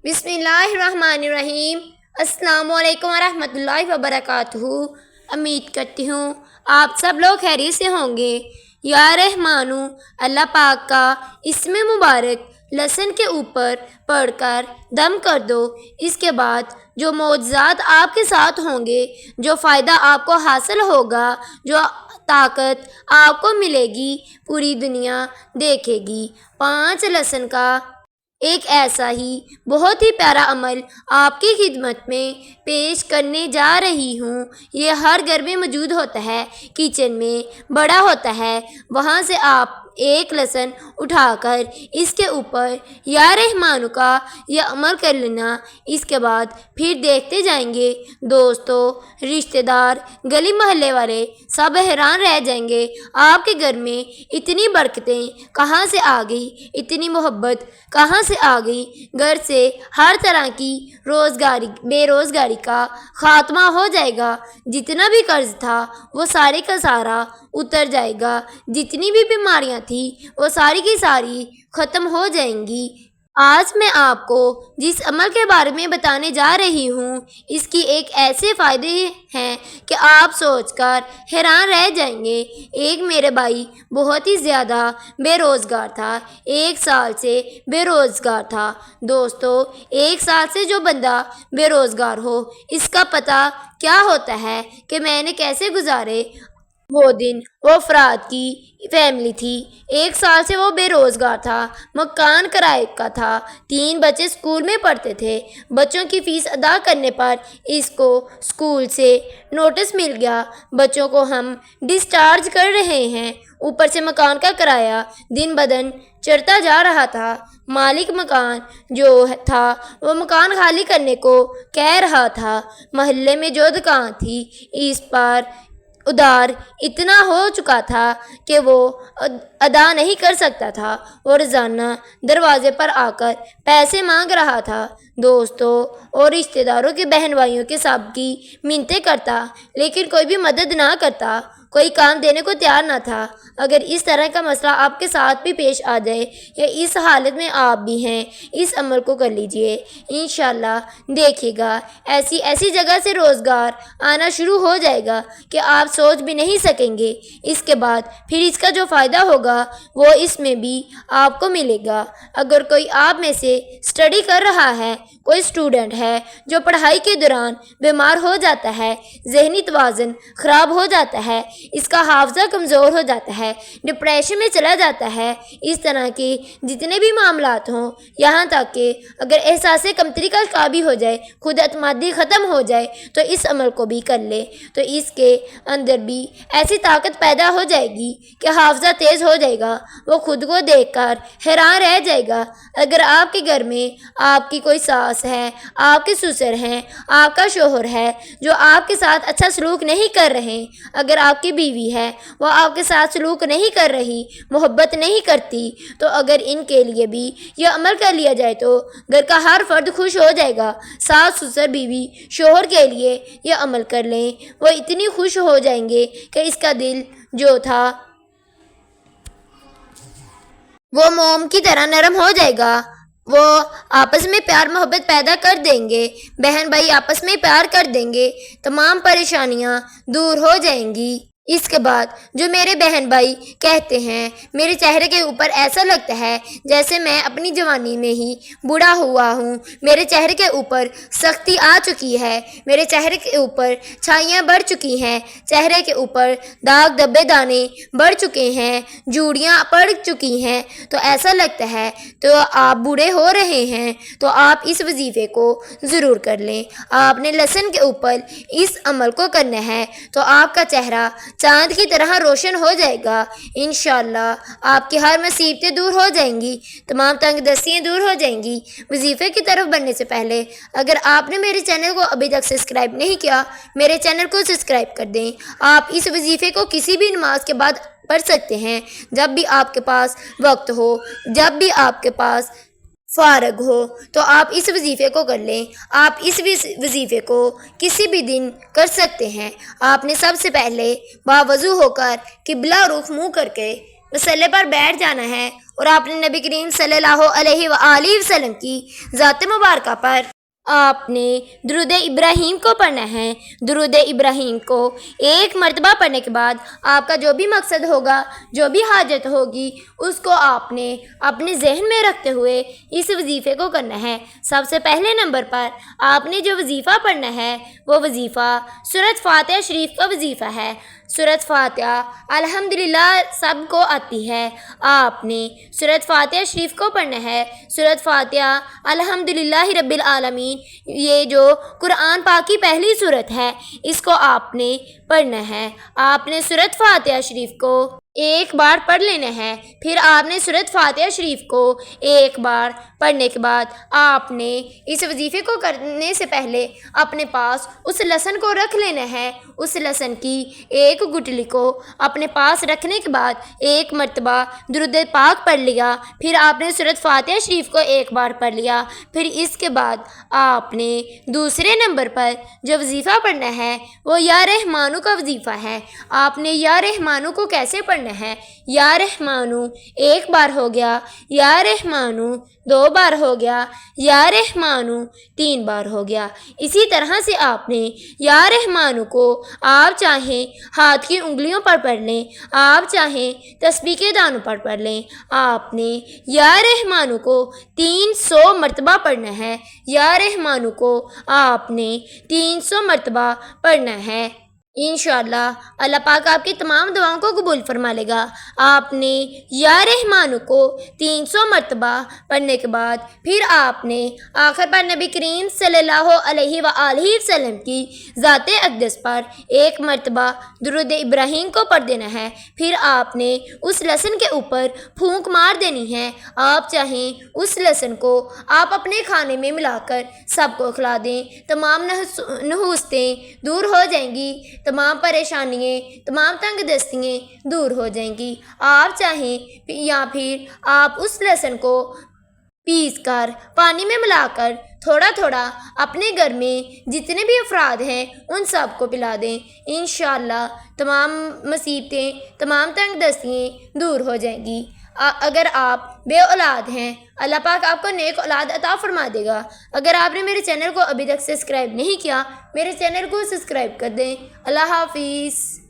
بسم اللہ الرحمن الرحیم۔ السلام علیکم ورحمۃ اللہ وبرکاتہ۔ امید کرتی ہوں آپ سب لوگ خیریت سے ہوں گے۔ یا رحمانو، اللہ پاک کا اسم مبارک لسن کے اوپر پڑھ کر دم کر دو۔ اس کے بعد جو معجزات آپ کے ساتھ ہوں گے، جو فائدہ آپ کو حاصل ہوگا، جو طاقت آپ کو ملے گی، پوری دنیا دیکھے گی۔ 5 لسن کا ایک ایسا ہی بہت ہی پیارا عمل آپ کی خدمت میں پیش کرنے جا رہی ہوں۔ یہ ہر گھر میں موجود ہوتا ہے، کچن میں بڑا ہوتا ہے۔ وہاں سے آپ ایک لہسن اٹھا کر اس کے اوپر یا رحمانو کا یہ عمل کر لینا۔ اس کے بعد پھر دیکھتے جائیں گے دوستو، رشتہ دار، گلی محلے والے سب حیران رہ جائیں گے۔ آپ کے گھر میں اتنی برکتیں کہاں سے آ گئی، اتنی محبت کہاں سے آ گئی۔ گھر سے ہر طرح کی بے روزگاری کا خاتمہ ہو جائے گا۔ جتنا بھی قرض تھا وہ سارے کا سارا اتر جائے گا۔ جتنی بھی بیماریاں تھیں وہ ساری کی ساری ختم ہو جائیں گی۔ آج میں آپ کو جس عمل کے بارے میں بتانے جا رہی ہوں، اس کی ایک ایسے فائدے ہیں کہ آپ سوچ کر حیران رہ جائیں گے۔ ایک میرے بھائی بہت ہی زیادہ بے روزگار تھا، 1 سال سے بے روزگار تھا۔ دوستو، 1 سال سے جو بندہ بے روزگار ہو، اس کا پتہ کیا ہوتا ہے کہ میں نے کیسے گزارے وہ دن۔ وہ افراد کی فیملی تھی، 1 سال سے وہ بے روزگار تھا، مکان کرائے کا تھا، 3 بچے اسکول میں پڑھتے تھے۔ بچوں کی فیس ادا کرنے پر اس کو اسکول سے نوٹس مل گیا، بچوں کو ہم ڈسچارج کر رہے ہیں۔ اوپر سے مکان کا کرایہ دن بدن چڑھتا جا رہا تھا۔ مالک مکان جو تھا وہ مکان خالی کرنے کو کہہ رہا تھا۔ محلے میں جو دکان تھی اس پر ادھار اتنا ہو چکا تھا کہ وہ ادا نہیں کر سکتا تھا۔ وہ روزانہ دروازے پر آ کر پیسے مانگ رہا تھا۔ دوستوں اور رشتہ داروں کے بہن بھائیوں کے سب کی منتیں کرتا، لیکن کوئی بھی مدد نہ کرتا، کوئی کام دینے کو تیار نہ تھا۔ اگر اس طرح کا مسئلہ آپ کے ساتھ بھی پیش آ جائے یا اس حالت میں آپ بھی ہیں، اس عمل کو کر لیجئے۔ انشاءاللہ دیکھیے گا ایسی جگہ سے روزگار آنا شروع ہو جائے گا کہ آپ سوچ بھی نہیں سکیں گے۔ اس کے بعد پھر اس کا جو فائدہ ہوگا وہ اس میں بھی آپ کو ملے گا۔ اگر کوئی آپ میں سے اسٹڈی کر رہا ہے، کوئی اسٹوڈنٹ ہے جو پڑھائی کے دوران بیمار ہو جاتا ہے، ذہنی توازن خراب ہو جاتا ہے، اس کا حافظہ کمزور ہو جاتا ہے، ڈپریشن میں چلا جاتا ہے، اس طرح کے جتنے بھی معاملات ہوں، یہاں تک کہ اگر احساس کمتری کا شکار بھی ہو جائے، خود اعتمادی ختم ہو جائے، تو اس عمل کو بھی کر لے تو اس کے اندر بھی ایسی طاقت پیدا ہو جائے گی کہ حافظہ تیز ہو جائے گا۔ وہ خود کو دیکھ کر حیران رہ جائے گا۔ اگر آپ کے گھر میں آپ کی کوئی ساس ہے، آپ کے سسر ہیں، آپ کا شوہر ہے جو آپ کے ساتھ اچھا سلوک نہیں کر رہے، اگر آپ کی بیوی ہے وہ آپ کے ساتھ سلوک نہیں کر رہی، محبت نہیں کرتی، تو اگر ان کے لیے بھی یہ عمل کر لیا جائے تو گھر کا ہر فرد خوش ہو جائے گا۔ ساس، سسر، بیوی، شوہر کے لیے یہ عمل کر لیں، وہ اتنی خوش ہو جائیں گے کہ اس کا دل جو تھا وہ موم کی طرح نرم ہو جائے گا۔ وہ آپس میں پیار محبت پیدا کر دیں گے، بہن بھائی آپس میں پیار کر دیں گے، تمام پریشانیاں دور ہو جائیں گی۔ اس کے بعد جو میرے بہن بھائی کہتے ہیں، میرے چہرے کے اوپر ایسا لگتا ہے جیسے میں اپنی جوانی میں ہی بوڑھا ہوا ہوں، میرے چہرے کے اوپر سختی آ چکی ہے، میرے چہرے کے اوپر چھائیاں بڑھ چکی ہیں، چہرے کے اوپر داغ دبے دانے بڑھ چکے ہیں، جھڑیاں پڑ چکی ہیں، تو ایسا لگتا ہے تو آپ بوڑھے ہو رہے ہیں، تو آپ اس وظیفے کو ضرور کر لیں۔ آپ نے لہسن کے اوپر اس عمل کو کرنا ہے تو آپ کا چہرہ چاند کی طرح روشن ہو جائے گا۔ انشاءاللہ آپ کی ہر مصیبتیں دور ہو جائیں گی، تمام تنگ دستیاں دور ہو جائیں گی۔ وظیفے کی طرف بڑھنے سے پہلے اگر آپ نے میرے چینل کو ابھی تک سبسکرائب نہیں کیا، میرے چینل کو سبسکرائب کر دیں۔ آپ اس وظیفے کو کسی بھی نماز کے بعد پڑھ سکتے ہیں، جب بھی آپ کے پاس وقت ہو، جب بھی آپ کے پاس فارغ ہو، تو آپ اس وظیفے کو کر لیں۔ آپ اس وظیفے کو کسی بھی دن کر سکتے ہیں۔ آپ نے سب سے پہلے باوضو ہو کر قبلہ رخ منہ کر کے مسلح پر بیٹھ جانا ہے اور آپ نے نبی کریم صلی اللہ علیہ وآلہ وسلم کی ذات مبارکہ پر آپ نے درود ابراہیم کو پڑھنا ہے۔ درود ابراہیم کو ایک مرتبہ پڑھنے کے بعد آپ کا جو بھی مقصد ہوگا، جو بھی حاجت ہوگی، اس کو آپ نے اپنے ذہن میں رکھتے ہوئے اس وظیفے کو کرنا ہے۔ سب سے پہلے نمبر پر آپ نے جو وظیفہ پڑھنا ہے وہ وظیفہ سورۃ فاتحہ شریف کا وظیفہ ہے۔ سورۃ فاتحہ الحمدللہ سب کو آتی ہے، آپ نے سورۃ فاتحہ شریف کو پڑھنا ہے۔ سورۃ فاتحہ الحمدللہ رب العالمین، یہ جو قرآن پاک کی پہلی سورت ہے، اس کو آپ نے پڑھنا ہے۔ آپ نے سورۃ فاتحہ شریف کو ایک بار پڑھ لینا ہے، پھر آپ نے سورۃ فاتحہ شریف کو ایک بار پڑھنے کے بعد آپ نے اس وظیفے کو کرنے سے پہلے اپنے پاس اس لسن کو رکھ لینا ہے۔ اس لسن کی ایک گٹلی کو اپنے پاس رکھنے کے بعد ایک مرتبہ درود پاک پڑھ لیا، پھر آپ نے سورۃ فاتحہ شریف کو ایک بار پڑھ لیا، پھر اس کے بعد آپ نے دوسرے نمبر پر جو وظیفہ پڑھنا ہے وہ یا رحمانو کا وظیفہ ہے۔ آپ نے یا رحمانو کو کیسے پڑھنا ہے؟ یا رحمانو ایک بار ہو گیا، یا رحمانو دو بار ہو گیا، یا رحمانو تین بار ہو گیا۔ اسی طرح سے آپ نے یا رحمانو کو آپ چاہیں ہاتھ کی انگلیوں پر پڑھ لیں، آپ چاہیں تسبیح کے دانوں پر پڑھ لیں۔ آپ نے یا رحمانو کو 300 مرتبہ پڑھنا ہے۔ یا رحمانو کو آپ نے 300 مرتبہ پڑھنا ہے۔ انشاءاللہ اللہ پاک آپ کی تمام دعاؤں کو قبول فرما لے گا۔ آپ نے یا رحمانو کو 300 مرتبہ پڑھنے کے بعد پھر آپ نے آخر پر نبی کریم صلی اللہ علیہ وآلہ وسلم کی ذات اقدس پر ایک مرتبہ درود ابراہیم کو پڑھ دینا ہے۔ پھر آپ نے اس لسن کے اوپر پھونک مار دینی ہے۔ آپ چاہیں اس لسن کو آپ اپنے کھانے میں ملا کر سب کو کھلا دیں، تمام نحوستیں دور ہو جائیں گی، تمام پریشانیاں، تمام تنگ دستیاں دور ہو جائیں گی۔ آپ چاہیں یا پھر آپ اس لہسن کو پیس کر پانی میں ملا کر تھوڑا تھوڑا اپنے گھر میں جتنے بھی افراد ہیں ان سب کو پلا دیں۔ انشاءاللہ تمام مصیبتیں، تمام تنگ دستیاں دور ہو جائیں گی۔ اگر آپ بے اولاد ہیں، اللہ پاک آپ کو نیک اولاد عطا فرما دے گا۔ اگر آپ نے میرے چینل کو ابھی تک سبسکرائب نہیں کیا، میرے چینل کو سبسکرائب کر دیں۔ اللہ حافظ۔